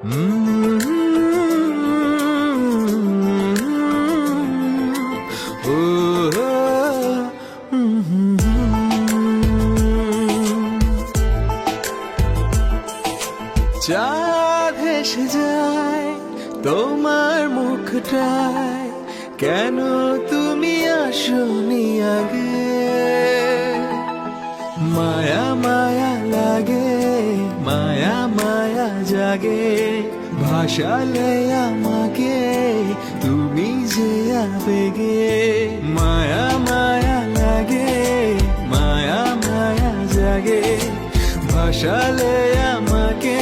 চাঁদ হেসে যায় তোমার মুখটায়, কেন তুমি আসনি আগে? মায়া মায়া লাগে, মায়া মায়া জাগে, ভাসালে আমাকে তুমি যে আবেগে। মায়া মায়া লাগে, মায়া মায়া জাগে, ভাসালে আমাকে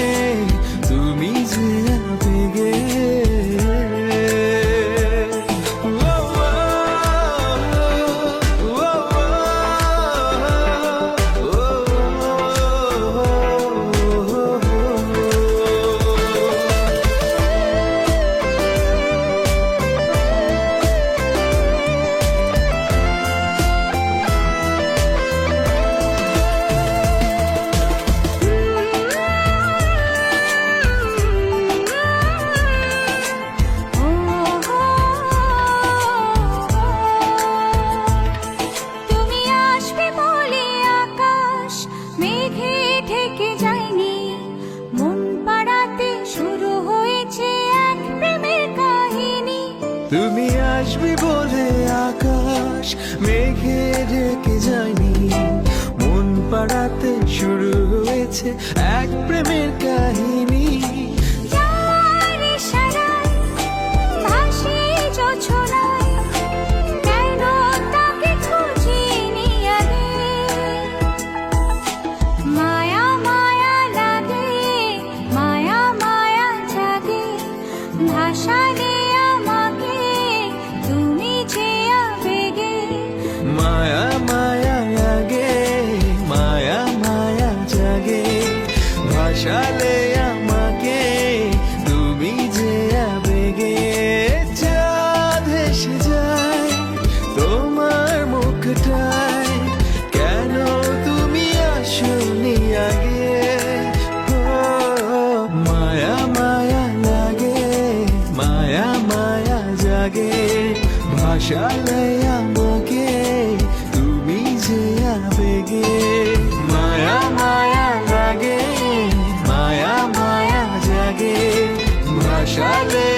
তুমি যে আবেগে। তুমি আসবে বলে আকাশ মেঘে ঢেকে যায়নি, মন পাড়াতে শুরু হয়েছে এক প্রেমের কাহিনী। মায়া মায়া লাগে, মায়া মায়া জাগে, ভাসালে আমাকে তুমি যে আবেগে। চাঁদ হেসে যায় তোমার মুখটায়, কেন তুমি আসনি আগে? মায়া মায়া লাগে, মায়া মায়া জাগে, ভাসালে আমাকে তুমি যে আবেগে। মায়া মায়া লাগে, মায়া মায়া জাগে, ভাসালে